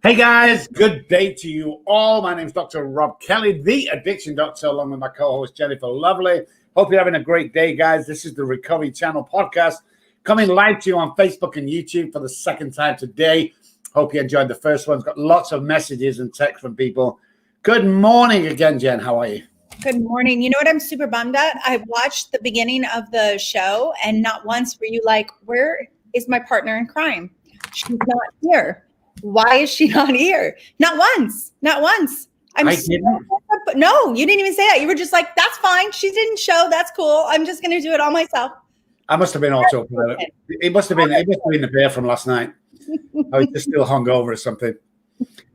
Hey guys, good day to you all. My name is Dr. Rob Kelly, the Addiction Doctor, along with my co-host Jennifer Lovely. Hope you're having a great day, guys. This is the Recovery Channel podcast coming live to you on Facebook and YouTube for the second time today. Hope you enjoyed the first one. It's got lots of messages and text from people. Good morning again, Jen. How are you? Good morning. You know what I'm super bummed at? I watched the beginning of the show and not once were you like, where is my partner in crime? She's not here. Why is she not here? Not once. Not once. No, you didn't even say that. You were just like, that's fine. She didn't show. That's cool. I'm just going to do it all myself. I must have been also. It must have been the beer from last night. I was just still hungover or something.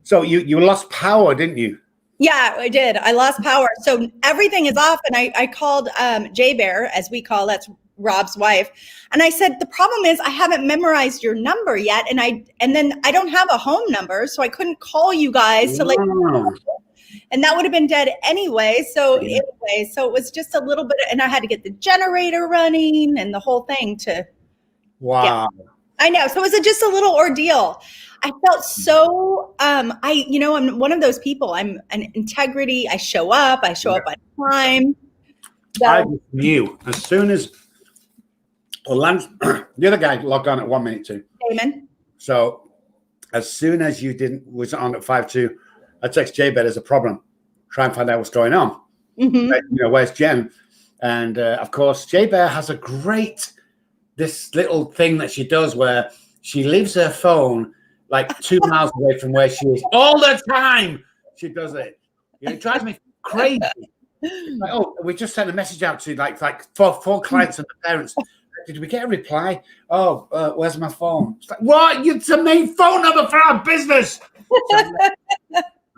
So you lost power, didn't you? Yeah, I did. I lost power. So everything is off. And I called J Bear, as we call, that's Rob's wife. And I said, the problem is I haven't memorized your number yet. And then I don't have a home number. So I couldn't call you guys to let you know. And that would have been dead anyway. So it was just a little bit, and I had to get the generator running and the whole thing to. Wow. Yeah. I know. So it was just a little ordeal. I felt so, I'm one of those people. I'm an integrity. I show up on time. So, I just knew as soon as Lance, the other guy logged on at 1 minute too. Amen. So as soon as you was on at 5:02, I text J-Bed as a problem, try and find out what's going on. Mm-hmm. Where's Jen? And of course, J-Bear has this little thing that she does where she leaves her phone like 2 miles away from where she is all the time. She does it. It drives me crazy. Like, we just sent a message out to like four clients and the parents. Did we get a reply? Where's my phone? It's like, what? It's the main phone number for our business. So,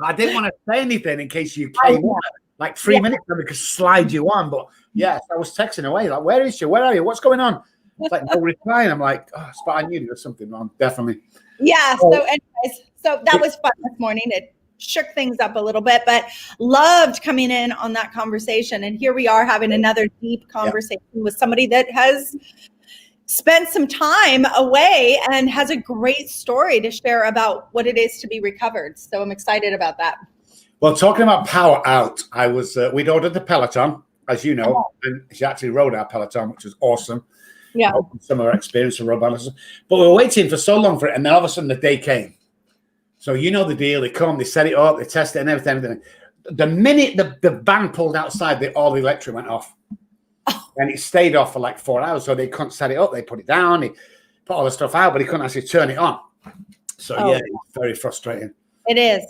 I didn't want to say anything in case you came on. Like 3 minutes, I could slide you on. But yes, I was texting away. Like, where is she? Where are you? What's going on? It's like no reply. And I'm like, but I knew there was something wrong. Definitely. Yeah. So anyways, that was fun this morning. It shook things up a little bit, but loved coming in on that conversation. And here we are having another deep conversation with somebody that has spent some time away and has a great story to share about what it is to be recovered. So I'm excited about that. Well, talking about power out, we'd ordered the Peloton, as you know, and she actually rode our Peloton, which was awesome. Yeah. Some of her experience of road balance. But we were waiting for so long for it, and then all of a sudden the day came. So you know the deal. They come, they set it up, they test it and everything. The minute the van pulled outside, all the electric went off. And it stayed off for like 4 hours. So they couldn't set it up. They put it down. They put all the stuff out, but they couldn't actually turn it on. So it's very frustrating. It is.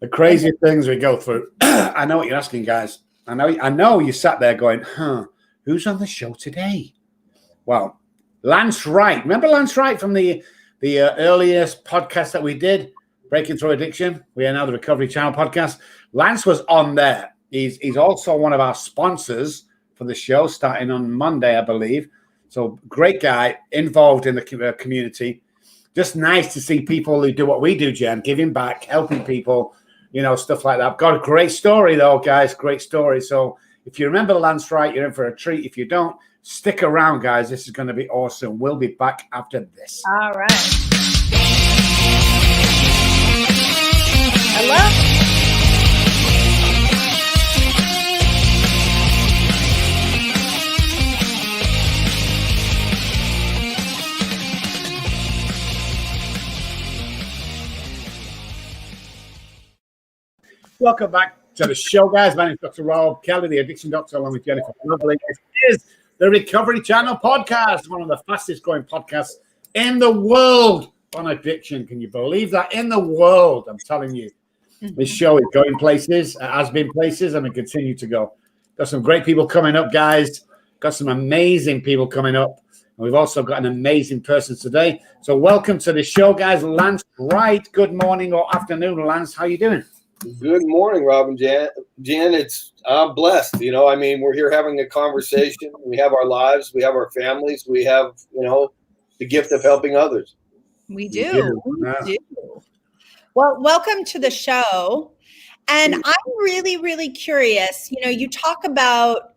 The crazy things we go through. I know what you're asking, guys. I know you sat there going, who's on the show today? Well, Lance Wright. Remember Lance Wright from the earliest podcast that we did, Breaking Through Addiction? We are now the Recovery Channel podcast. Lance was on there. He's also one of our sponsors for the show, starting on Monday, I believe. So great guy, involved in the community. Just nice to see people who do what we do, Jen, giving back, helping people, stuff like that. Got a great story, though, guys. Great story. So if you remember Lance Wright, you're in for a treat. If you don't, stick around, guys. This is going to be awesome. We'll be back after this. All right. Hello. Welcome back to the show, guys. My name is Dr. Rob Kelly, the Addiction Doctor, along with Jennifer Lovely. This is the Recovery Channel podcast, one of the fastest growing podcasts in the world on addiction. Can you believe that? In the world, I'm telling you. This show is going places, has been places, and will continue to go. Got some great people coming up, guys. Got some amazing people coming up. And we've also got an amazing person today. So welcome to the show, guys. Lance Wright. Good morning or afternoon, Lance. How you doing? Good morning, Rob and Jen. I'm blessed. We're here having a conversation. We have our lives. We have our families. We have, the gift of helping others. We do. We do. Well, welcome to the show. And I'm really, really curious. You talk about,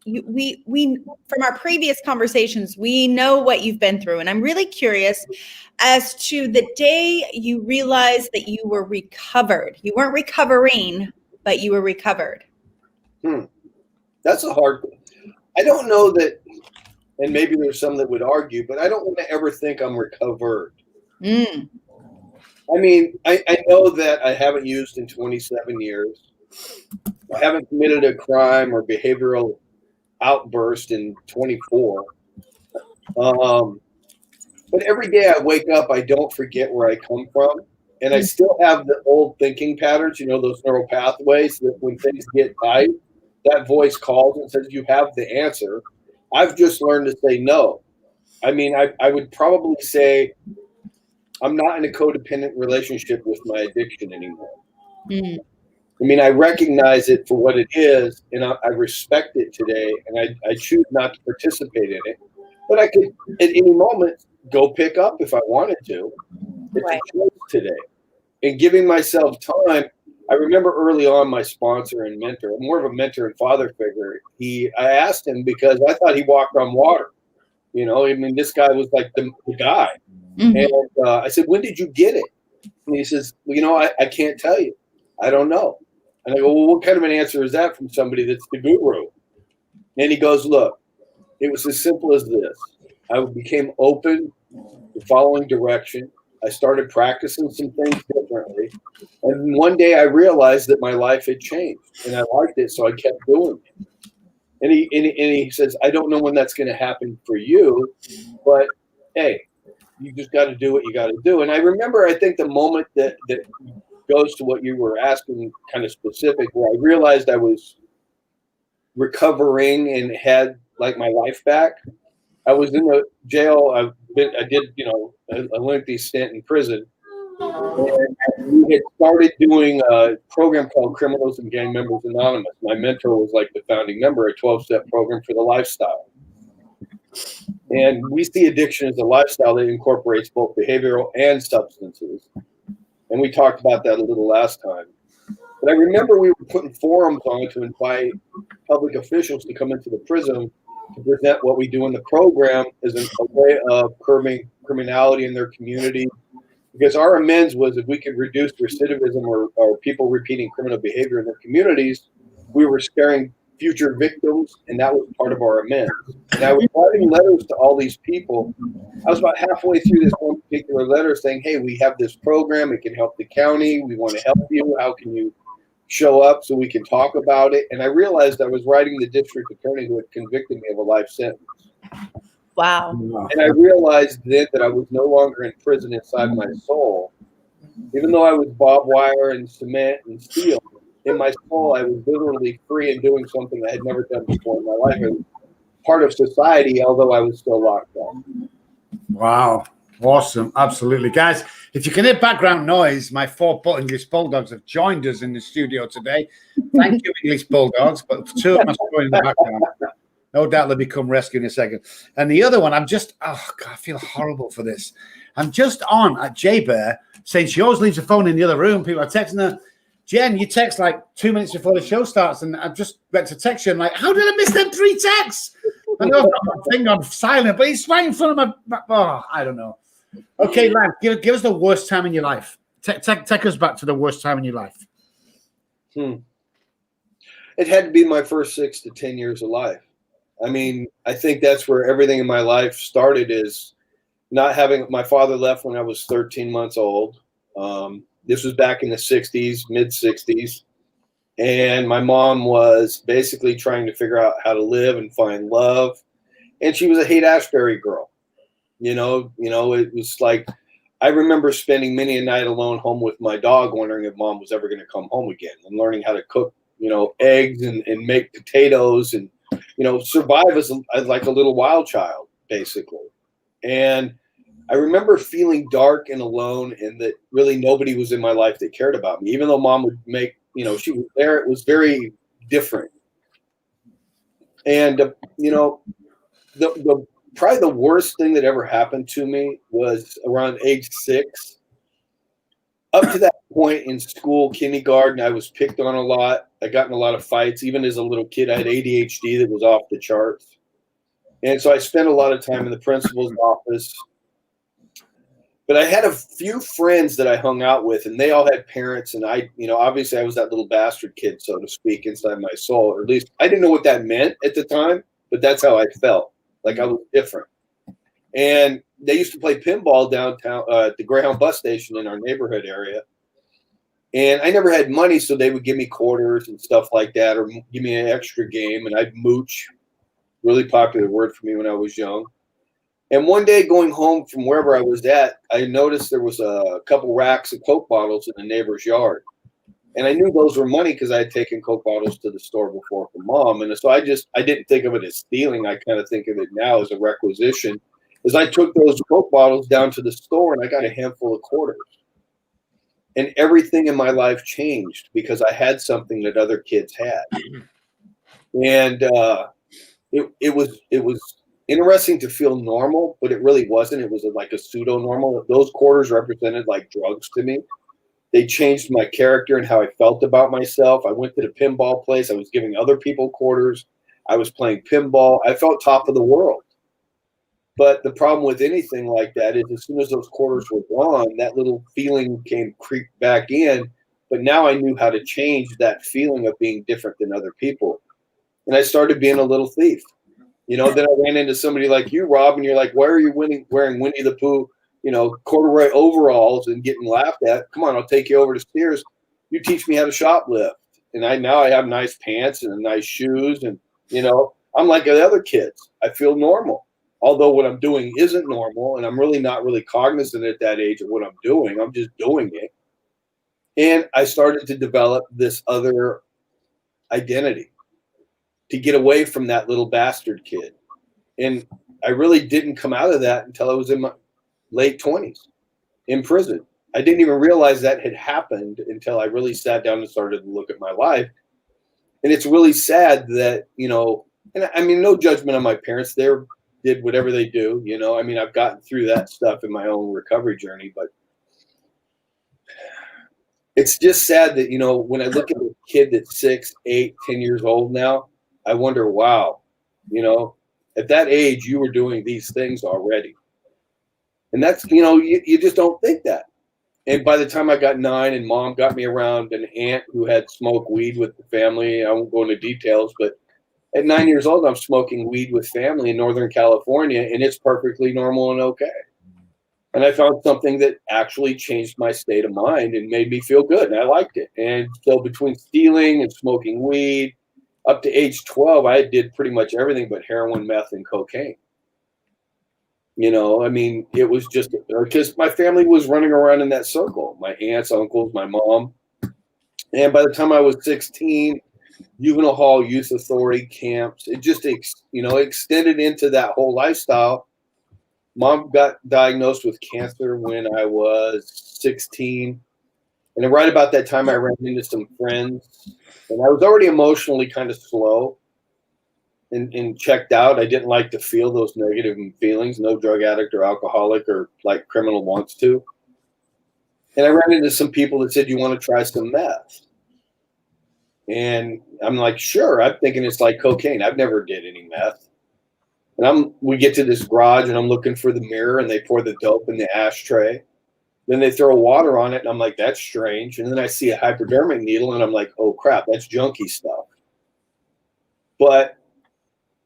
we from our previous conversations, we know what you've been through, and I'm really curious as to the day you realized that you were recovered. You weren't recovering, but you were recovered. That's a hard. I don't know that, and maybe there's some that would argue, but I don't want to ever think I'm recovered. I mean, I know that I haven't used in 27 years. I haven't committed a crime or behavioral outburst in 24. But every day I wake up, I don't forget where I come from. And I still have the old thinking patterns, those neural pathways that when things get tight, that voice calls and says, you have the answer. I've just learned to say no. I mean, I would probably say I'm not in a codependent relationship with my addiction anymore. I mean, I recognize it for what it is, and I respect it today, and I choose not to participate in it. But I could, at any moment, go pick up if I wanted to. It's a choice today. And giving myself time, I remember early on my sponsor and mentor, more of a mentor and father figure, I asked him because I thought he walked on water. I mean, this guy was like the guy. And I said, when did you get it? And he says, well, I can't tell you. I don't know. And I go, well, what kind of an answer is that from somebody that's the guru? And he goes, look, it was as simple as this. I became open to following direction. I started practicing some things differently. And one day I realized that my life had changed and I liked it, so I kept doing it. And he says, I don't know when that's going to happen for you, but hey, you just got to do what you got to do. And I remember, I think the moment that goes to what you were asking kind of specific, where I realized I was recovering and had like my life back. I was in the jail. I did, a lengthy stint in prison. And we had started doing a program called Criminals and Gang Members Anonymous. My mentor was like the founding member, a 12-step program for the lifestyle. And we see addiction as a lifestyle that incorporates both behavioral and substances. And we talked about that a little last time. But I remember we were putting forums on to invite public officials to come into the prison to present what we do in the program as a way of curbing criminality in their community. Because our amends was if we could reduce recidivism or people repeating criminal behavior in their communities, we were sparing future victims, and that was part of our amends. And I was writing letters to all these people. I was about halfway through this one particular letter saying, hey, we have this program. It can help the county. We want to help you. How can you show up so we can talk about it? And I realized I was writing the district attorney who had convicted me of a life sentence. Wow. And I realized then that I was no longer in prison inside my soul. Even though I was barbed wire and cement and steel, in my soul, I was literally free and doing something I had never done before in my life. I was part of society, although I was still locked up. Wow. Awesome. Absolutely. Guys, if you can hear background noise, my 4 English Bulldogs have joined us in the studio today. Thank you, English Bulldogs, but 2 of them are in the background. No doubt they'll become rescue in a second. And the other one, I feel horrible for this. I'm just on at J-Bear saying she always leaves her phone in the other room. People are texting her, Jen, you text like 2 minutes before the show starts, and I just went to text you and like, how did I miss them 3 texts? I know I've got my thing on silent, but it's right in front of my. I don't know. Okay, Lan, give us the worst time in your life. Take us back to the worst time in your life. It had to be my first 6 to 10 years of life. I mean, I think that's where everything in my life started, is not having my father left when I was 13 months old. This was back in the 60s, mid 60s. And my mom was basically trying to figure out how to live and find love. And she was a Haight-Ashbury girl. It was like, I remember spending many a night alone home with my dog, wondering if mom was ever going to come home again, and learning how to cook, eggs and make potatoes and, survive as like a little wild child, basically. And I remember feeling dark and alone, and that really nobody was in my life that cared about me. Even though mom would make, she was there, it was very different. And, probably the worst thing that ever happened to me was around age 6. Up to that point in school, kindergarten, I was picked on a lot. I got in a lot of fights. Even as a little kid, I had ADHD that was off the charts. And so I spent a lot of time in the principal's office. But I had a few friends that I hung out with, and they all had parents. And I, obviously I was that little bastard kid, so to speak, inside my soul. Or at least I didn't know what that meant at the time, but that's how I felt. Like I was different. And they used to play pinball downtown at the Greyhound bus station in our neighborhood area. And I never had money, so they would give me quarters and stuff like that, or give me an extra game, and I'd mooch. Really popular word for me when I was young. And one day going home from wherever I was at, I noticed there was a couple racks of Coke bottles in the neighbor's yard. And I knew those were money because I had taken Coke bottles to the store before for Mom. And so I didn't think of it as stealing. I kind of think of it now as a requisition. As I took those Coke bottles down to the store and I got a handful of quarters. And everything in my life changed because I had something that other kids had. And it was interesting to feel normal, but it really wasn't. It was like a pseudo normal. Those quarters represented like drugs to me. They changed my character and how I felt about myself. I went to the pinball place. I was giving other people quarters. I was playing pinball. I felt top of the world. But the problem with anything like that is as soon as those quarters were gone, that little feeling creeped back in. But now I knew how to change that feeling of being different than other people. And I started being a little thief. Then I ran into somebody like you, Rob, and you're like, why are you wearing Winnie the Pooh, corduroy overalls and getting laughed at? Come on, I'll take you over to Sears. You teach me how to shoplift. And now I have nice pants and nice shoes. And, I'm like the other kids. I feel normal. Although what I'm doing isn't normal, and I'm really not really cognizant at that age of what I'm doing. I'm just doing it. And I started to develop this other identity to get away from that little bastard kid. And I really didn't come out of that until I was in my late 20s in prison. I didn't even realize that had happened until I really sat down and started to look at my life. And it's really sad that, and I mean, no judgment on my parents. They did whatever they do, I mean, I've gotten through that stuff in my own recovery journey, but it's just sad that, when I look at a kid that's 6, 8, 10 years old now, I wonder, wow, at that age, you were doing these things already. And that's, you just don't think that. And by the time I got 9 and Mom got me around an aunt who had smoked weed with the family, I won't go into details, but at 9 years old, I'm smoking weed with family in Northern California, and it's perfectly normal and okay. And I found something that actually changed my state of mind and made me feel good, and I liked it. And so between stealing and smoking weed, up to age 12, I did pretty much everything but heroin, meth, and cocaine. I mean, it was just because my family was running around in that circle, my aunts, uncles, my mom. And by the time I was 16, juvenile hall, youth authority camps, it just, extended into that whole lifestyle. Mom got diagnosed with cancer when I was 16. And then right about that time, I ran into some friends. And I was already emotionally kind of slow and checked out. I didn't like to feel those negative feelings. No drug addict or alcoholic or like criminal wants to. And I ran into some people that said, you want to try some meth? And I'm like, sure. I'm thinking it's like cocaine. I've never did any meth. And we get to this garage and I'm looking for the mirror and they pour the dope in the ashtray. Then they throw water on it and I'm like, that's strange. And then I see a hypodermic needle and I'm like, oh crap, that's junky stuff. But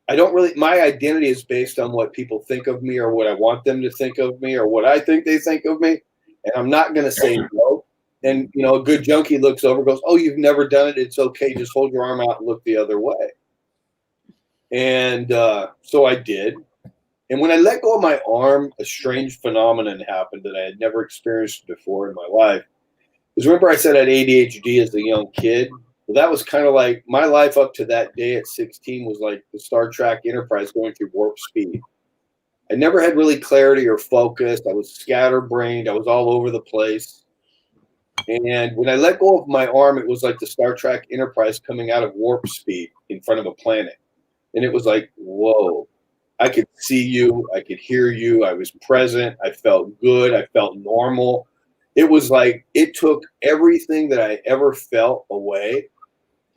I don't really, my identity is based on what people think of me or what I want them to think of me or what I think they think of me. And I'm not going to say no. And, a good junkie looks over, goes, oh, you've never done it. It's okay. Just hold your arm out and look the other way. And so I did. And when I let go of my arm, a strange phenomenon happened that I had never experienced before in my life. Because remember I said I had ADHD as a young kid? Well, that was kind of like my life up to that day at 16 was like the Star Trek Enterprise going through warp speed. I never had really clarity or focus. I was scatterbrained. I was all over the place. And when I let go of my arm, it was like the Star Trek Enterprise coming out of warp speed in front of a planet. And it was like, whoa, I could see you. I could hear you. I was present. I felt good. I felt normal. it was like it took everything that I ever felt away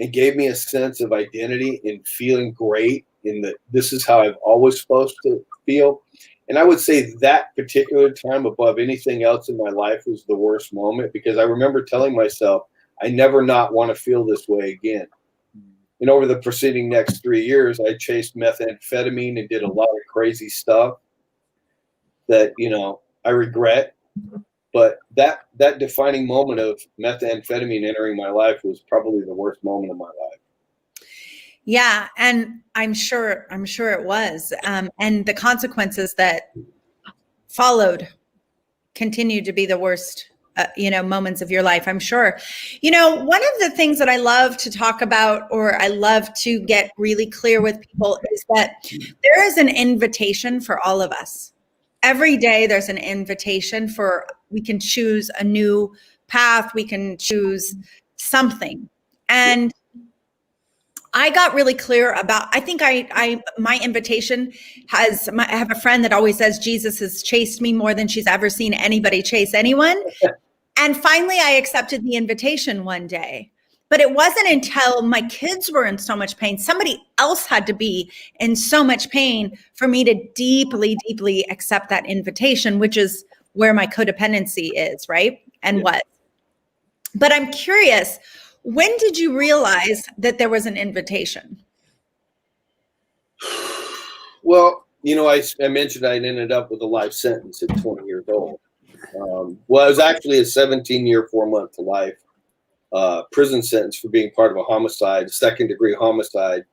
and gave me a sense of identity and feeling great in that this is how I've always supposed to feel. And I would say that particular time above anything else in my life was the worst moment, because I remember telling myself, I never not want to feel this way again. And over the preceding next 3 years, I chased methamphetamine and did a lot of crazy stuff that, I regret. But that defining moment of methamphetamine entering my life was probably the worst moment of my life. Yeah, and I'm sure it was. And the consequences that followed continued to be the worst, moments of your life, I'm sure. One of the things that I love to talk about, or I love to get really clear with people, is that there is an invitation for all of us. Every day there's an invitation we can choose a new path. We can choose something. And I got really clear about, I think my invitation I have a friend that always says Jesus has chased me more than she's ever seen anybody chase anyone. And finally I accepted the invitation one day. But it wasn't until my kids were in so much pain, somebody else had to be in so much pain for me to deeply, deeply accept that invitation, which is where my codependency is, right? And what? But I'm curious, when did you realize that there was an invitation? Well, I mentioned I ended up with a life sentence at 20 years old. It was actually a 17-year, 4-month to life prison sentence for being part of a homicide, second-degree homicide,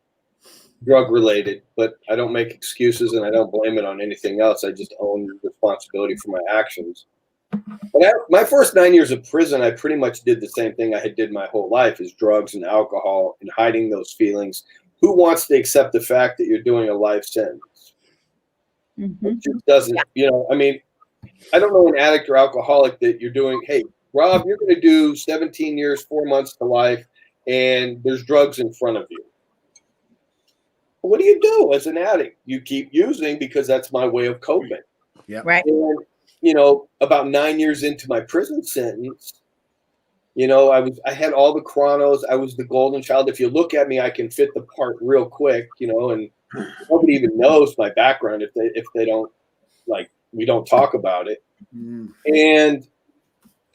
drug-related. But I don't make excuses, and I don't blame it on anything else. I just own responsibility for my actions. But my first 9 years of prison, I pretty much did the same thing I had did my whole life, is drugs and alcohol and hiding those feelings. Who wants to accept the fact that you're doing a life sentence? Mm-hmm. It just doesn't, I don't know an addict or alcoholic that you're doing, hey, Rob, you're going to do 17 years, 4 months to life, and there's drugs in front of you. What do you do as an addict? You keep using because that's my way of coping. Yeah. Right. And, about 9 years into my prison sentence, I had all the chronos. I was the golden child. If you look at me, I can fit the part real quick, and nobody even knows my background if they don't, we don't talk about it. And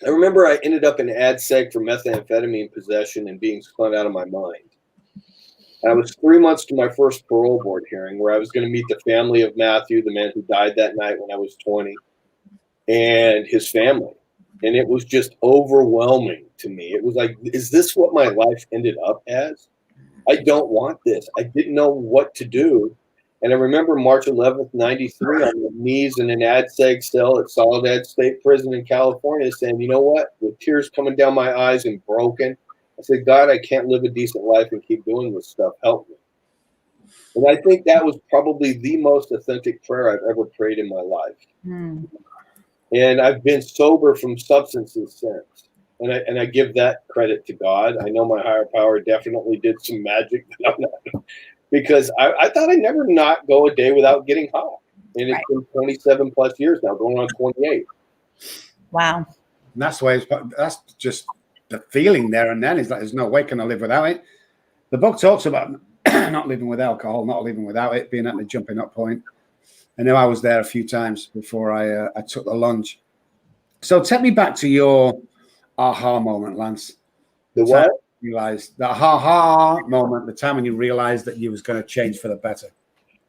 I remember I ended up in ad seg for methamphetamine possession and being spun out of my mind. I was 3 months to my first parole board hearing, where I was going to meet the family of Matthew, the man who died that night when I was 20, and his family. And it was just overwhelming to me. It was like, is this what my life ended up as? I don't want this. I didn't know what to do. And I remember March 11th, 93, on my knees in an ad seg cell at Soledad State Prison in California, saying, you know what? With tears coming down my eyes and broken, I said, God, I can't live a decent life and keep doing this stuff. Help me. And I think that was probably the most authentic prayer I've ever prayed in my life. And I've been sober from substances since. And I give that credit to God. I know my higher power definitely did some magic that I'm not, because I thought I'd never not go a day without getting high. And it's been 27 plus years now, going on 28. Wow. And that's the way that's just the feeling there and then is like, there's no way can I live without it. The book talks about not living with alcohol, not living without it, being at the jumping up point. I know I was there a few times before I took the lunge. So take me back to your aha moment, Lance. The what? Realized that aha moment, the time when you realized that you was going to change for the better.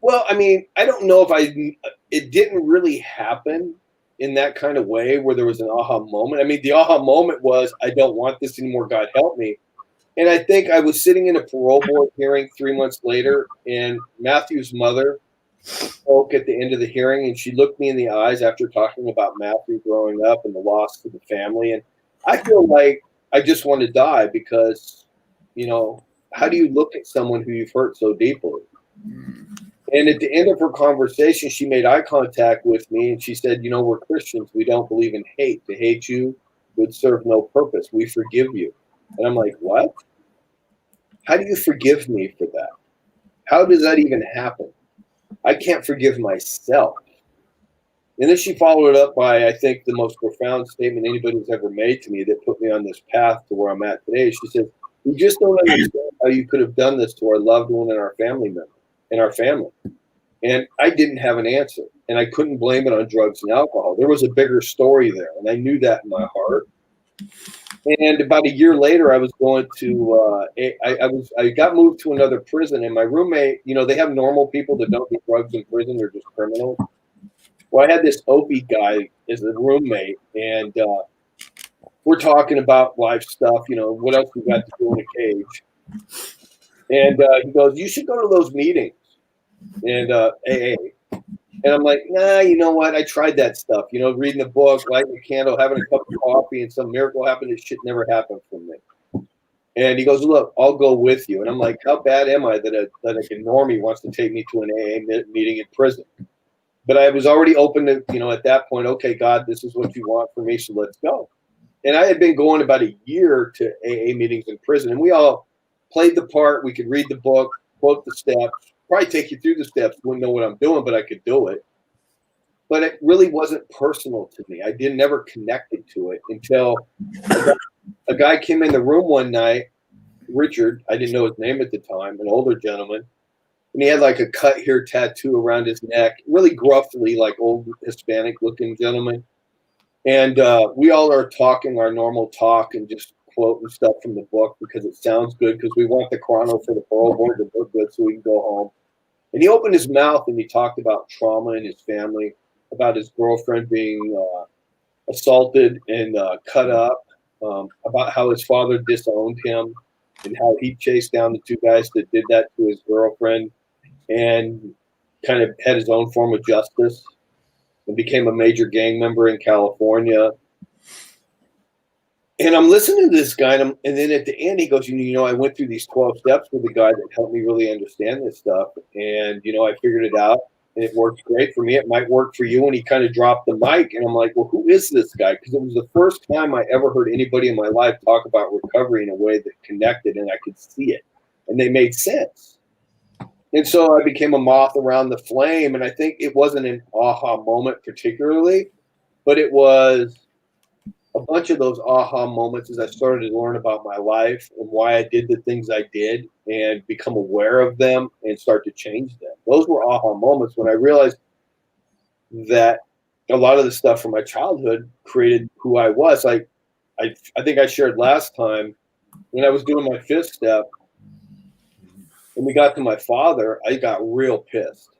Well, I don't know if it didn't really happen in that kind of way where there was an aha moment. The aha moment was, I don't want this anymore. God help me. And I think I was sitting in a parole board hearing 3 months later, and Matthew's mother spoke at the end of the hearing, and she looked me in the eyes after talking about Matthew growing up and the loss to the family. And I feel like I just want to die because, how do you look at someone who you've hurt so deeply? And at the end of her conversation, she made eye contact with me and she said, we're Christians. We don't believe in hate. To hate you would serve no purpose. We forgive you. And I'm like, what? How do you forgive me for that? How does that even happen? I can't forgive myself. And then she followed it up by, I think, the most profound statement anybody's ever made to me that put me on this path to where I'm at today. She said, "We just don't understand how you could have done this to our loved one and our family member and our family." And I didn't have an answer, and I couldn't blame it on drugs and alcohol. There was a bigger story there, and I knew that in my heart. And about a year later, I was going to, I got moved to another prison, and my roommate, you know, they have normal people that don't do drugs in prison; they're just criminals. Well, I had this Opie guy as a roommate, and we're talking about life stuff. You know, what else we got to do in a cage? And he goes, "You should go to those meetings." And AA. And I'm like, nah, you know what? I tried that stuff. You know, reading the book, lighting a candle, having a cup of coffee, and some miracle happened. This shit never happened for me. And he goes, "Look, I'll go with you." And I'm like, how bad am I that a normie wants to take me to an AA meeting in prison? But I was already open to, you know, at that point, okay, God, this is what you want for me, so let's go. And I had been going about a year to AA meetings in prison, and we all played the part. We could read the book, quote the steps, probably take you through the steps. Wouldn't know what I'm doing, but I could do it. But it really wasn't personal to me. I never connected to it until a guy came in the room one night, Richard, I didn't know his name at the time, an older gentleman. And he had like a cut here tattoo around his neck, really gruffly, like old Hispanic looking gentleman. And we all are talking our normal talk and just quoting stuff from the book because it sounds good, because we want the chrono for the parole board to look good so we can go home. And he opened his mouth and he talked about trauma in his family, about his girlfriend being assaulted and cut up, about how his father disowned him and how he chased down the two guys that did that to his girlfriend and kind of had his own form of justice and became a major gang member in California. And I'm listening to this guy, and then at the end, he goes, you know, I went through these 12 steps with the guy that helped me really understand this stuff. And, you know, I figured it out, and it worked great for me. It might work for you. And he kind of dropped the mic, and I'm like, well, who is this guy? Because it was the first time I ever heard anybody in my life talk about recovery in a way that connected, and I could see it, and they made sense. And so I became a moth around the flame, and I think it wasn't an aha moment particularly, but it was a bunch of those aha moments as I started to learn about my life and why I did the things I did and become aware of them and start to change them. Those were aha moments when I realized that a lot of the stuff from my childhood created who I was. I think I shared last time when I was doing my fifth step, when we got to my father, I got real pissed.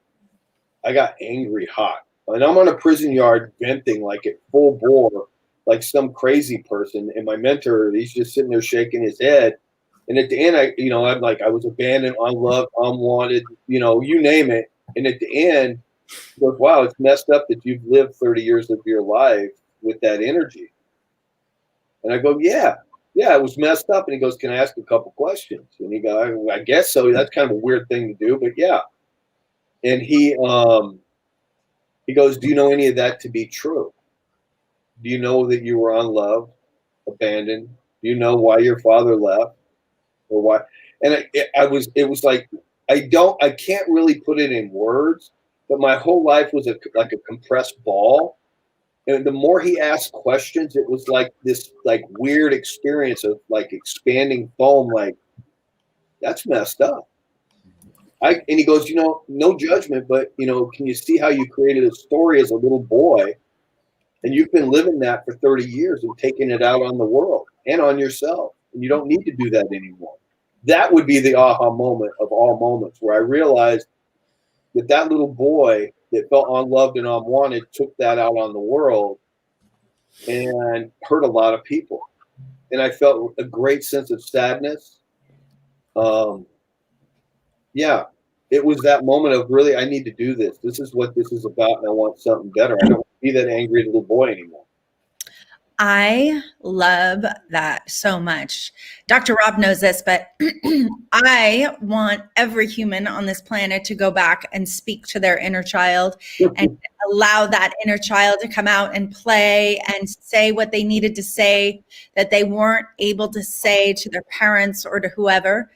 I got angry hot. And I'm on a prison yard venting like at full bore, like some crazy person. And my mentor, he's just sitting there shaking his head. And at the end, I'm like, I was abandoned, unloved, unwanted, you know, you name it. And at the end, he goes, wow, it's messed up that you've lived 30 years of your life with that energy. And I go, yeah, it was messed up. And he goes, can I ask a couple questions? And he goes, I guess so. That's kind of a weird thing to do, but yeah. And he goes, do you know any of that to be true? Do you know that you were unloved, abandoned? Do you know why your father left, or why? And it was like, I can't really put it in words, but my whole life was like a compressed ball. And the more he asked questions, it was like this like weird experience of like expanding foam. Like, that's messed up. And he goes, you know, no judgment, but you know, can you see how you created a story as a little boy? And you've been living that for 30 years and taking it out on the world and on yourself. And you don't need to do that anymore. That would be the aha moment of all moments, where I realized that little boy that felt unloved and unwanted took that out on the world and hurt a lot of people. And I felt a great sense of sadness. Yeah, it was that moment of really, I need to do this. This is what this is about, and I want something better. I don't want to be that angry little boy anymore. I love that so much. Dr. Rob knows this, but I want every human on this planet to go back and speak to their inner child and allow that inner child to come out and play and say what they needed to say that they weren't able to say to their parents or to whoever.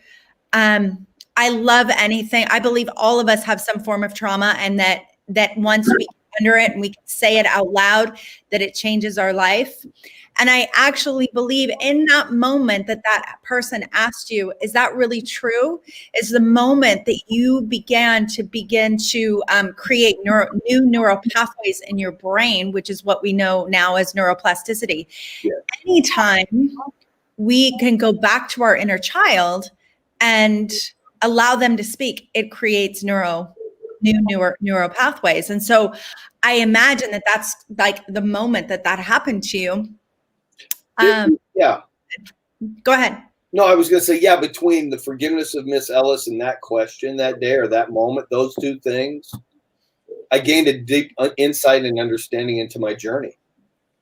I love anything. I believe all of us have some form of trauma, and that once we under it and we can say it out loud, that it changes our life. And I actually believe in that moment that that person asked you, is that really true? Is the moment that you begin to create new neural pathways in your brain, which is what we know now as neuroplasticity. Yeah. Anytime we can go back to our inner child and allow them to speak, it creates neural pathways. And so I imagine that that's like the moment that happened to you. Yeah. Go ahead. No, I was going to say, yeah, between the forgiveness of Miss Ellis and that question that day or that moment, those two things, I gained a deep insight and understanding into my journey.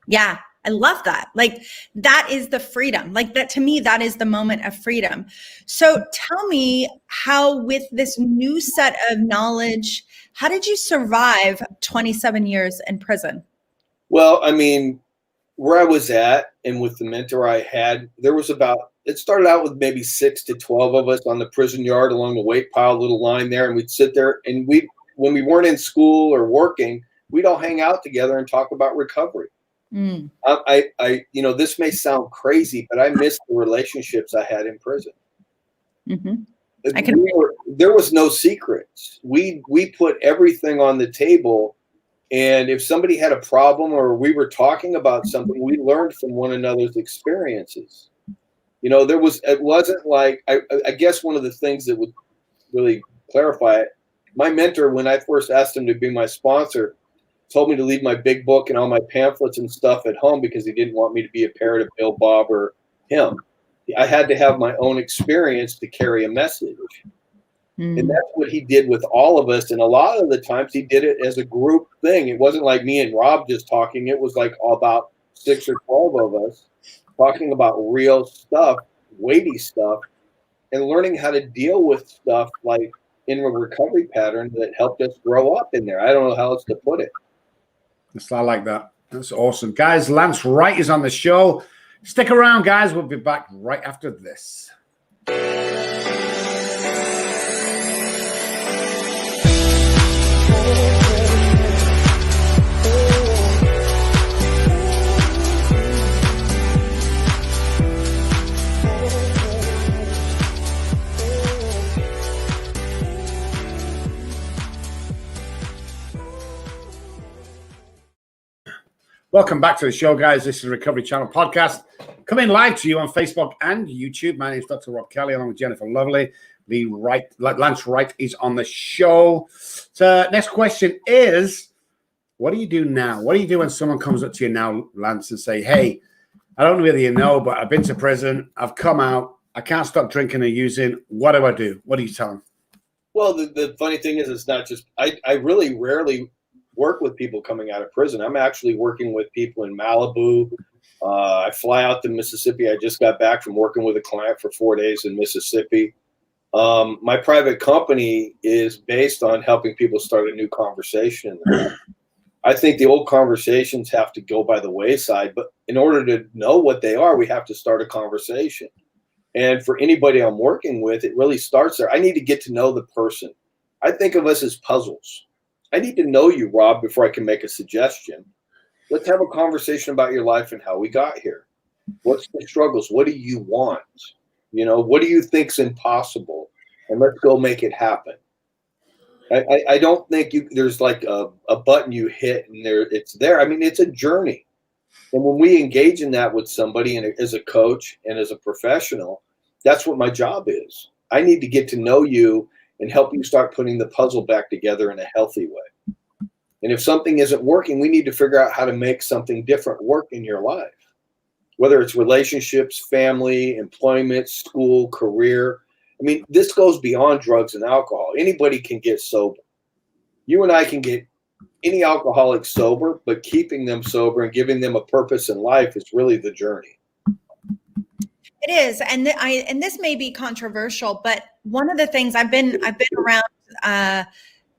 Yeah, I love that. Like, that is the freedom. Like, that to me, that is the moment of freedom. So tell me how, with this new set of knowledge, how did you survive 27 years in prison? Well, I mean, where I was at and with the mentor I had, there was it started out with maybe 6 to 12 of us on the prison yard along the weight pile, little line there. And we'd sit there and when we weren't in school or working, we'd all hang out together and talk about recovery. Mm. This may sound crazy, but I miss the relationships I had in prison. Mm-hmm. There was no secrets. We put everything on the table. And if somebody had a problem or we were talking about something, we learned from one another's experiences. It wasn't like, I guess one of the things that would really clarify it, my mentor, when I first asked him to be my sponsor, told me to leave my big book and all my pamphlets and stuff at home because he didn't want me to be a parrot of Bill Bob or him. I had to have my own experience to carry a message. And that's what he did with all of us. And a lot of the times he did it as a group thing. It wasn't like me and Rob just talking. It was like about 6 or 12 of us talking about real stuff, weighty stuff, and learning how to deal with stuff like in a recovery pattern that helped us grow up in there. I don't know how else to put it. I like that. That's awesome. Guys, Lance Wright is on the show. Stick around, guys. We'll be back right after this. Welcome back to the show, guys. This is Recovery Channel Podcast, coming live to you on Facebook and YouTube. My name is Dr. Rob Kelly, along with Jennifer Lovely. Lance Wright is on the show. So next question is, what do you do now? What do you do when someone comes up to you now, Lance, and say, hey, I don't really know, but I've been to prison. I've come out. I can't stop drinking or using. What do I do? What do you tell them? Well, the funny thing is, it's not just, I really rarely work with people coming out of prison. I'm actually working with people in Malibu. I fly out to Mississippi. I just got back from working with a client for 4 days in Mississippi. My private company is based on helping people start a new conversation. I think the old conversations have to go by the wayside, but in order to know what they are, we have to start a conversation. And for anybody I'm working with, it really starts there. I need to get to know the person. I think of us as puzzles. I need to know you, Rob, before I can make a suggestion. Let's have a conversation about your life and how we got here. What's the struggles? What do you want? What do you think's impossible? And let's go make it happen. I don't think there's like a button you hit and it's there. I mean, it's a journey. And when we engage in that with somebody and as a coach and as a professional, that's what my job is. I need to get to know you and help you start putting the puzzle back together in a healthy way. And if something isn't working, we need to figure out how to make something different work in your life, whether it's relationships, family, employment, school, career. I mean, this goes beyond drugs and alcohol. Anybody can get sober. You and I can get any alcoholic sober, but keeping them sober and giving them a purpose in life is really the journey. It is, and this may be controversial, but one of the things I've been around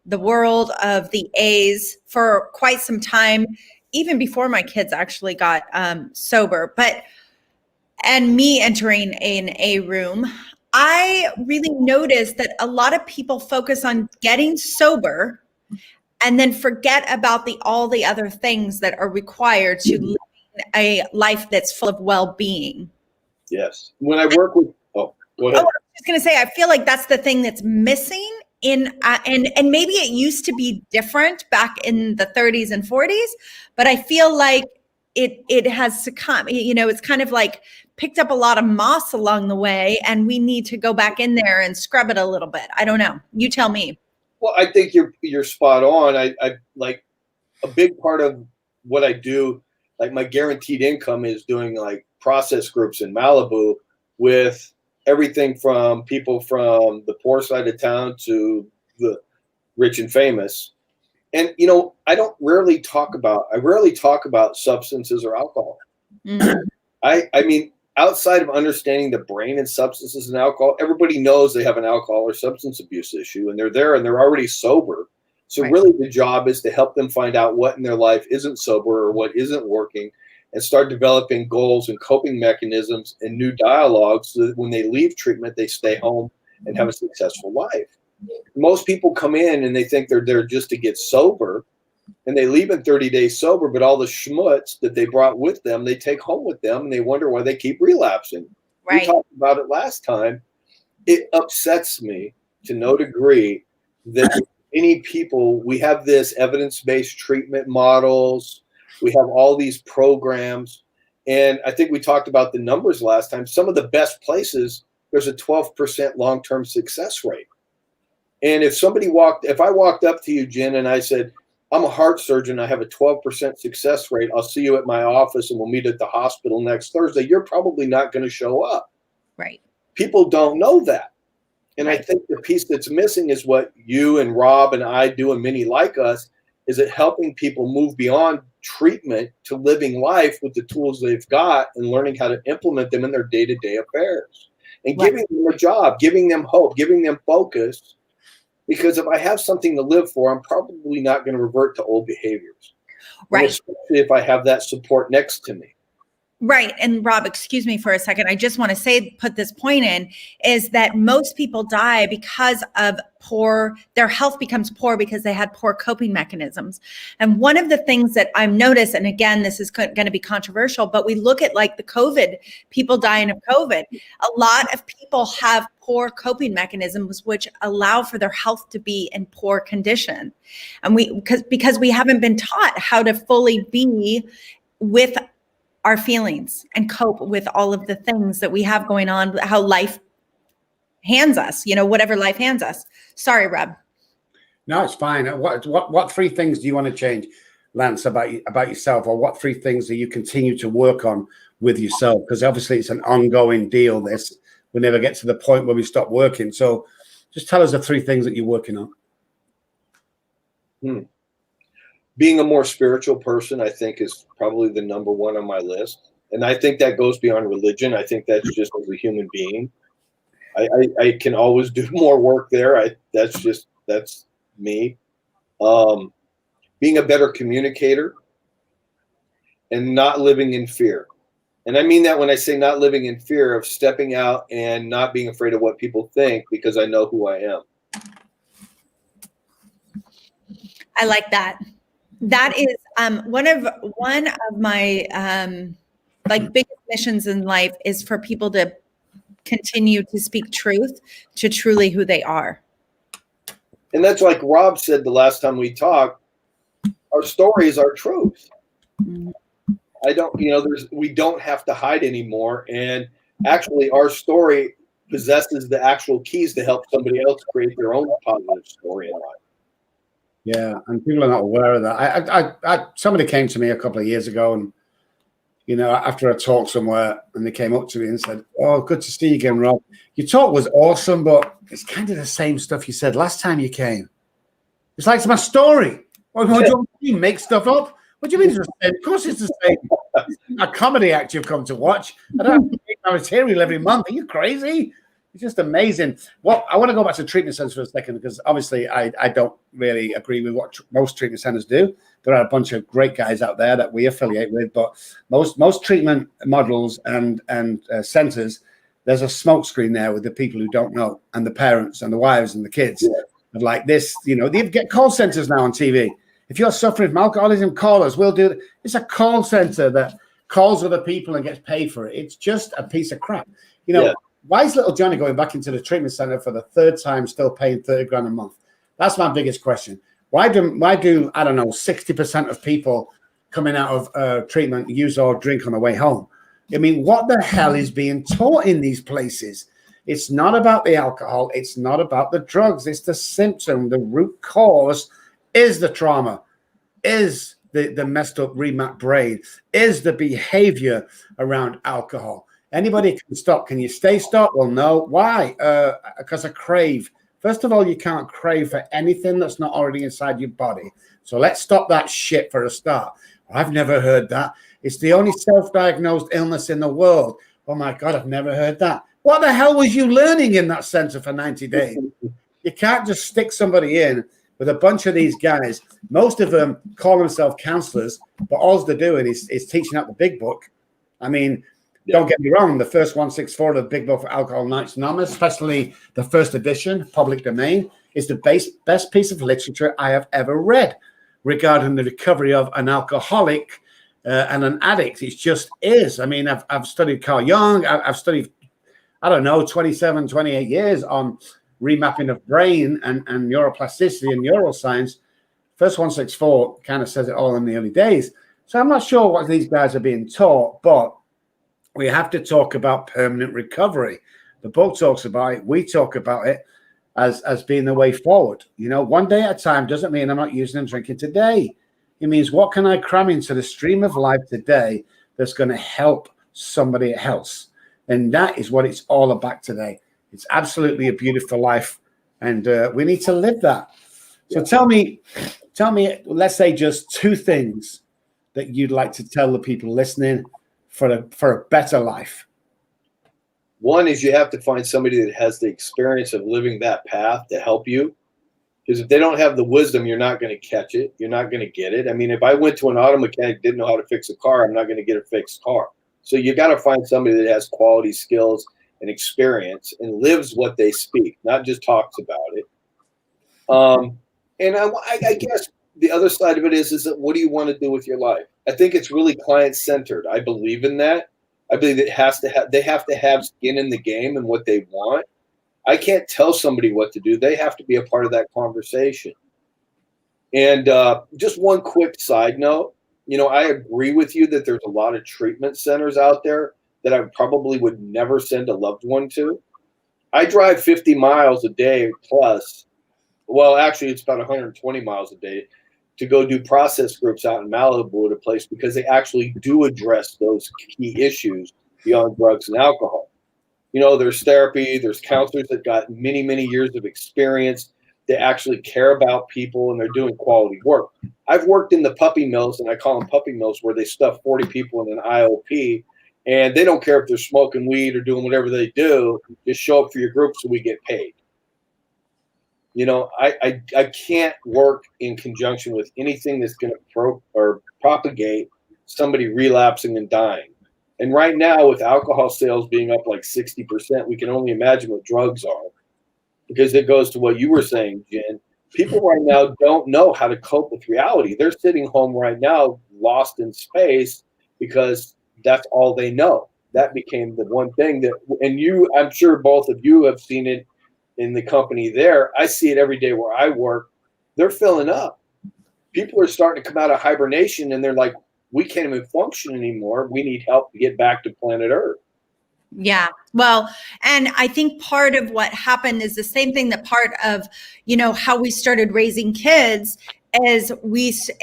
the world of the A's for quite some time, even before my kids actually got sober. And me entering an A room, I really noticed that a lot of people focus on getting sober and then forget about all the other things that are required to live a life that's full of well-being. Yes. When I work with, go ahead. I was just going to say, I feel like that's the thing that's missing in, and maybe it used to be different back in the 30s and 40s, but I feel like it has succumbed, it's kind of like picked up a lot of moss along the way, and we need to go back in there and scrub it a little bit. I don't know. You tell me. Well, I think you're spot on. I like a big part of what I do, like my guaranteed income is doing like process groups in Malibu with everything from people from the poor side of town to the rich and famous. And, I rarely talk about substances or alcohol. Mm-hmm. I mean, outside of understanding the brain and substances and alcohol, everybody knows they have an alcohol or substance abuse issue, and they're there and they're already sober. So Right. really the job is to help them find out what in their life isn't sober or what isn't working, and start developing goals and coping mechanisms and new dialogues so that when they leave treatment, they stay home and have a successful life. Most people come in and they think they're there just to get sober, and they leave in 30 days sober, but all the schmutz that they brought with them, they take home with them, and they wonder why they keep relapsing. Right. We talked about it last time. It upsets me to no degree that many people, we have this evidence-based treatment models, we have all these programs, and I think we talked about the numbers last time. Some of the best places, there's a 12% long-term success rate. And if I walked up to you, Jen, and I said, I'm a heart surgeon, I have a 12% success rate, I'll see you at my office and we'll meet at the hospital next Thursday, you're probably not going to show up. Right. People don't know that. And Right. I think the piece that's missing is what you and Rob and I do, and many like us, is it helping people move beyond treatment to living life with the tools they've got and learning how to implement them in their day-to-day affairs, and Right. giving them a job, giving them hope, giving them focus. Because if I have something to live for, I'm probably not going to revert to old behaviors. Right. And especially if I have that support next to me. Right. And Rob, excuse me for a second. I just want to put this point in, is that most people die because of their health becomes poor because they had poor coping mechanisms. And one of the things that I've noticed, and again, this is going to be controversial, but we look at like the COVID, people dying of COVID. A lot of people have poor coping mechanisms, which allow for their health to be in poor condition. And because we haven't been taught how to fully be with our feelings and cope with all of the things that we have going on, how life hands us, whatever life hands us. Sorry, Rob. No, it's fine. What three things do you want to change, Lance, about yourself, or what three things that you continue to work on with yourself? Because obviously it's an ongoing deal. We never get to the point where we stop working. So just tell us the three things that you're working on. Being a more spiritual person, I think, is probably the number one on my list. And I think that goes beyond religion. I think that's just as a human being. I can always do more work there. That's me. Being a better communicator and not living in fear. And I mean that when I say not living in fear, of stepping out and not being afraid of what people think, because I know who I am. I like that. That is one of my biggest missions in life is for people to continue to speak truth to truly who they are. And that's like Rob said the last time we talked, our story is our truth. Mm-hmm. We don't have to hide anymore. And actually our story possesses the actual keys to help somebody else create their own positive story in life. Yeah, and people are not aware of that. Somebody came to me a couple of years ago, and after a talk somewhere, and they came up to me and said, "Oh, good to see you again, Rob. Your talk was awesome, but it's kind of the same stuff you said last time you came. It's like it's my story. What do you mean? Make stuff up? What do you mean it's the same? Of course it's the same. It's a comedy act you've come to watch. I don't have to make my material every month. Are you crazy? It's just amazing." Well, I want to go back to treatment centers for a second, because obviously I don't really agree with what most treatment centers do. There are a bunch of great guys out there that we affiliate with, but most treatment models and centers, there's a smoke screen there with the people who don't know, and the parents and the wives and the kids. Yeah. of like this. You know, they get call centers now on TV. If you're suffering from alcoholism, call us. We'll do it. It's a call center that calls other people and gets paid for it. It's just a piece of crap. You know, why is little Johnny going back into the treatment center for the third time, still paying 30 grand a month? That's my biggest question. Why do I don't know, 60% of people coming out of treatment use or drink on the way home? I mean, what the hell is being taught in these places? It's not about the alcohol. It's not about the drugs. It's the symptom. The root cause is the trauma, is the messed up remap brain, is the behavior around alcohol. Anybody can stop. Can you stay stopped? Well, no. Why? Because I crave. First of all, you can't crave for anything that's not already inside your body. So let's stop that shit for a start. I've never heard that. It's the only self-diagnosed illness in the world. Oh my God, I've never heard that. What the hell was you learning in that center for 90 days? You can't just stick somebody in with a bunch of these guys. Most of them call themselves counselors, but all they're doing is teaching out the big book. I mean, don't get me wrong, the first 164 of the Big Book for Alcohol Anonymous, especially the first edition, public domain, is the best piece of literature I have ever read regarding the recovery of an alcoholic and an addict. It just is. I mean, I've studied Carl Jung. I've studied, 27, 28 years on remapping of brain and neuroplasticity and neuroscience. First 164 kind of says it all in the early days. So I'm not sure what these guys are being taught, but we have to talk about permanent recovery. The book talks about it. We talk about it as being the way forward. You know, one day at a time doesn't mean I'm not using and drinking today. It means what can I cram into the stream of life today that's going to help somebody else? And that is what it's all about today. It's absolutely a beautiful life, and we need to live that. So tell me, let's say just two things that you'd like to tell the people listening for a better life. One is you have to find somebody that has the experience of living that path to help you. Because if they don't have the wisdom, you're not going to catch it. You're not going to get it. I mean, if I went to an auto mechanic, didn't know how to fix a car, I'm not going to get a fixed car. So you got to find somebody that has quality skills and experience and lives what they speak, not just talks about it. And I guess the other side of it is that what do you want to do with your life? I think it's really client-centered. I believe in that. I believe they have to have skin in the game and what they want. I can't tell somebody what to do. They have to be a part of that conversation. And just one quick side note, I agree with you that there's a lot of treatment centers out there that I probably would never send a loved one to. I drive 50 miles a day plus. Well, actually, it's about 120 miles a day to go do process groups out in Malibu at a place because they actually do address those key issues beyond drugs and alcohol. There's therapy, there's counselors that got many, many years of experience. They actually care about people and they're doing quality work. I've worked in the puppy mills, and I call them puppy mills, where they stuff 40 people in an IOP, and they don't care if they're smoking weed or doing whatever they do. Just show up for your group so we get paid. I can't work in conjunction with anything that's going to propagate somebody relapsing and dying. And right now, with alcohol sales being up like 60%, we can only imagine what drugs are, because it goes to what you were saying, Jen. People right now don't know how to cope with reality. They're sitting home right now, lost in space, because that's all they know. That became the one thing I'm sure both of you have seen it in the company there. I see it every day where I work. They're filling up. People are starting to come out of hibernation, and they're like, we can't even function anymore. We need help to get back to planet Earth. Yeah. Well, and I think part of what happened is the same thing that part of, how we started raising kids is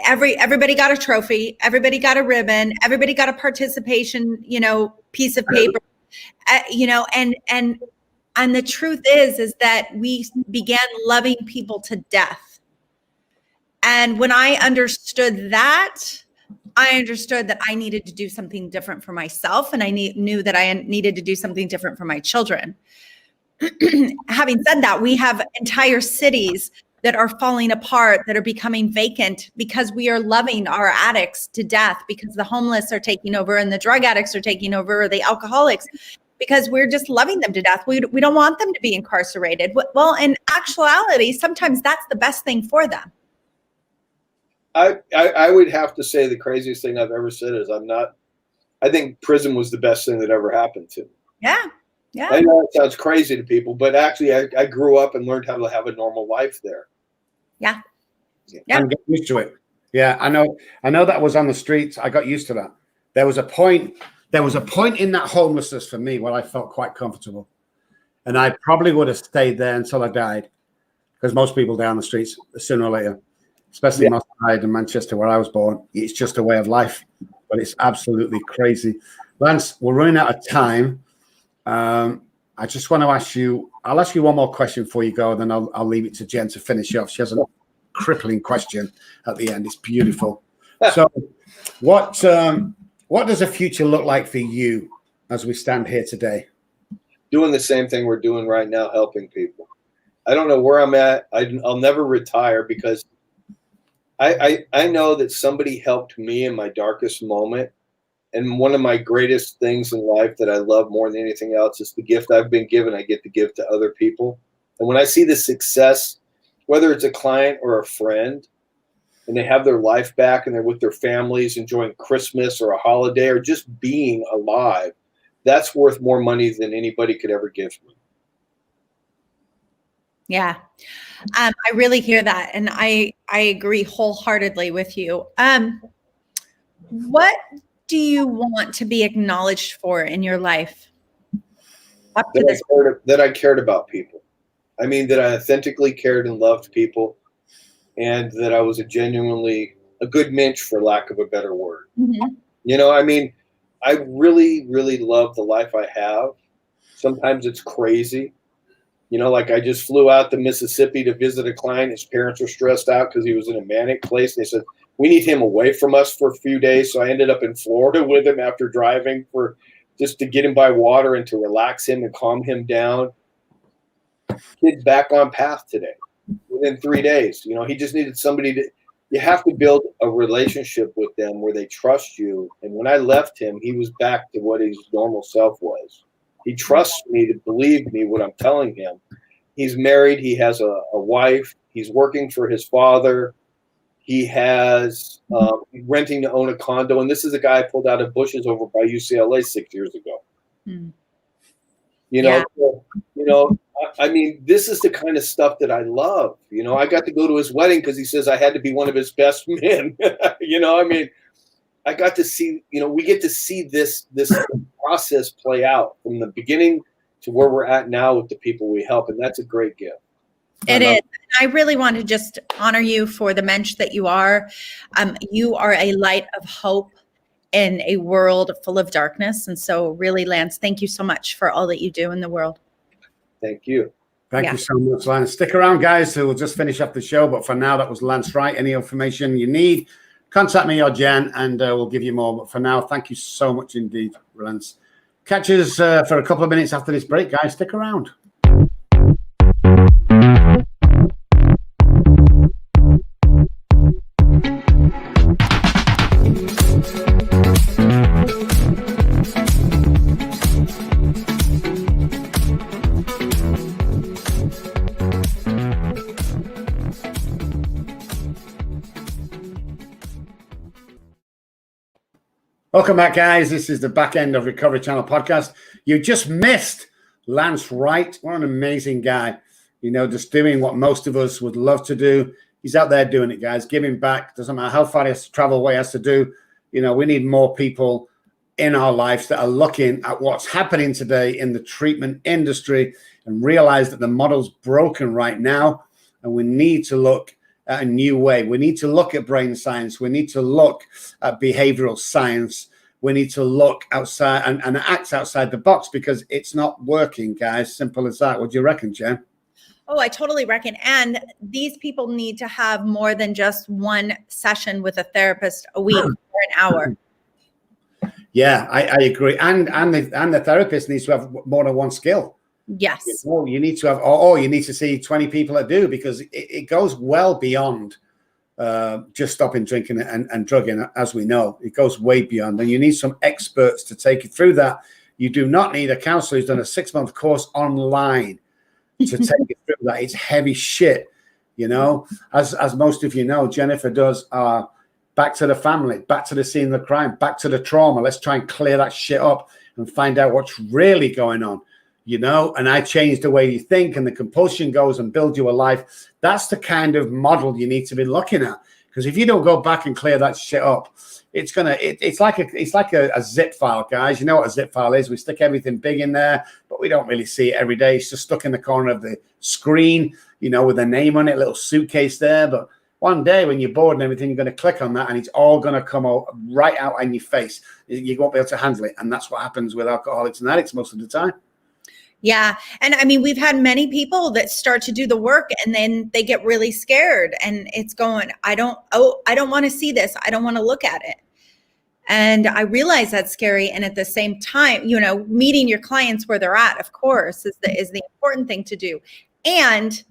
everybody got a trophy, everybody got a ribbon, everybody got a participation, piece of paper, and the truth is that we began loving people to death. And when I understood that, I understood that I needed to do something different for myself, and I knew that I needed to do something different for my children. Having said that, we have entire cities that are falling apart, that are becoming vacant because we are loving our addicts to death, because the homeless are taking over and the drug addicts are taking over, or the alcoholics. because we're just loving them to death. We don't want them to be incarcerated. Well, in actuality, sometimes that's the best thing for them. I would have to say the craziest thing I've ever said is I think prison was the best thing that ever happened to me. Yeah. Yeah. I know it sounds crazy to people, but actually I grew up and learned how to have a normal life there. Yeah. Yeah. And get used to it. Yeah, I know that was on the streets. I got used to that. There was a point in that homelessness for me where I felt quite comfortable. And I probably would have stayed there until I died, because most people die on the streets sooner or later, especially most died in Manchester where I was born. It's just a way of life, but it's absolutely crazy. Lance, we're running out of time. I just want to I'll ask you one more question before you go, then I'll leave it to Jen to finish off. She has a crippling question at the end. It's beautiful. So what does the future look like for you as we stand here today? Doing the same thing we're doing right now, helping people. I don't know where I'm at. I'll never retire, because I know that somebody helped me in my darkest moment. And one of my greatest things in life that I love more than anything else is the gift I've been given. I get to give to other people. And when I see the success, whether it's a client or a friend, and they have their life back and they're with their families enjoying Christmas or a holiday or just being alive, that's worth more money than anybody could ever give me. Yeah. I really hear that. And I agree wholeheartedly with you. What do you want to be acknowledged for in your life? Up to this that I cared about people. I mean, that I authentically cared and loved people, and that I was a good mensch, for lack of a better word. Mm-hmm. You know, I mean, I really, really love the life I have. Sometimes it's crazy. You know, like I just flew out to Mississippi to visit a client. His parents were stressed out because he was in a manic place. They said, we need him away from us for a few days. So I ended up in Florida with him after driving just to get him by water and to relax him and calm him down. Kid's back on path today within 3 days. You know, he just needed somebody you have to build a relationship with them where they trust you. And when I left him, he was back to what his normal self was. He trusts me to believe me what I'm telling him. He's married. He has a wife. He's working for his father. He has renting to own a condo. And this is a guy I pulled out of bushes over by UCLA 6 years ago. Hmm. You know, I mean, this is the kind of stuff that I love. You know, I got to go to his wedding because he says I had to be one of his best men. You know, I mean, I got to see, you know, we get to see this process play out from the beginning to where we're at now with the people we help. And that's a great gift. It is. I really want to just honor you for the mensch that you are. You are a light of hope in a world full of darkness. And so really, Lance, thank you so much for all that you do in the world. Thank you. Thank you so much, Lance. Stick around, guys. So we'll just finish up the show. But for now, that was Lance Wright. Any information you need, contact me or Jen, and we'll give you more. But for now, thank you so much indeed, Lance. Catch us for a couple of minutes after this break, guys. Stick around. Welcome back, guys. This is the Back End of Recovery Channel podcast. You just missed Lance Wright. What an amazing guy. You know, just doing what most of us would love to do. He's out there doing it, guys, giving back. Doesn't matter how far he has to travel, what he has to do. You know, we need more people in our lives that are looking at what's happening today in the treatment industry and realize that the model's broken right now. And we need to look at a new way. We need to look at brain science. We need to look at behavioral science. We need to look outside and act outside the box because it's not working, guys. Simple as that. What do you reckon, Jen? Oh, I totally reckon. And these people need to have more than just one session with a therapist a week or an hour. Yeah, I agree. And the therapist needs to have more than one skill. Yes. You need to have, or you need to see 20 people that do, because it goes well beyond just stopping drinking and drugging, as we know. It goes way beyond. And you need some experts to take you through that, You do not need a counselor who's done a 6-month course online to take you through that. It's heavy shit, you know. As most of you know, Jennifer does back to the family, back to the scene of the crime, back to the trauma. Let's try and clear that shit up and find out what's really going on, you know. And I change the way you think, and the compulsion goes and build you a life. That's the kind of model you need to be looking at. Because if you don't go back and clear that shit up, it's like a zip file, guys. You know what a zip file is? We stick everything big in there, but we don't really see it every day. It's just stuck in the corner of the screen, you know, with a name on it, a little suitcase there. But one day when you're bored and everything, you're going to click on that and it's all going to come out right out in your face. You won't be able to handle it. And that's what happens with alcoholics and addicts most of the time. Yeah. And I mean, we've had many people that start to do the work and then they get really scared and it's going, I don't want to see this. I don't want to look at it. And I realize that's scary. And at the same time, you know, meeting your clients where they're at, of course, is the important thing to do. And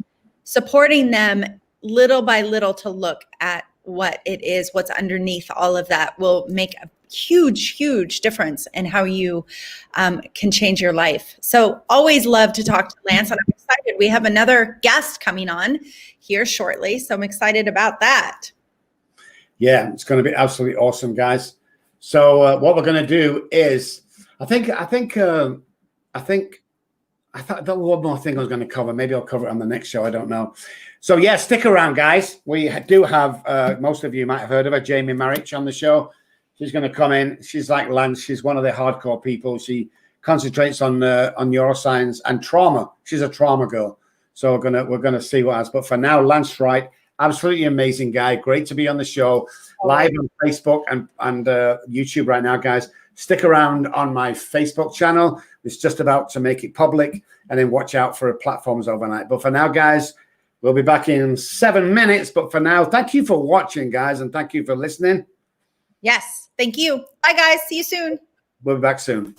supporting them little by little to look at what it is, what's underneath all of that will make a huge, huge difference in how you can change your life. So always love to talk to Lance, and I'm excited. We have another guest coming on here shortly. So I'm excited about that. Yeah, it's going to be absolutely awesome, guys. So what we're going to do is, I thought that one more thing I was going to cover. Maybe I'll cover it on the next show. I don't know. So yeah, stick around, guys. We do have, most of you might have heard of her, Jamie Marich, on the show. She's going to come in. She's like Lance. She's one of the hardcore people. She concentrates on neuroscience and trauma. She's a trauma girl. So we're gonna see what else. But for now, Lance Wright, absolutely amazing guy. Great to be on the show, live on Facebook and YouTube right now, guys. Stick around on my Facebook channel. It's just about to make it public, and then watch out for platforms overnight. But for now, guys, we'll be back in 7 minutes. But for now, thank you for watching, guys, and thank you for listening. Yes. Thank you. Bye, guys. See you soon. We'll be back soon.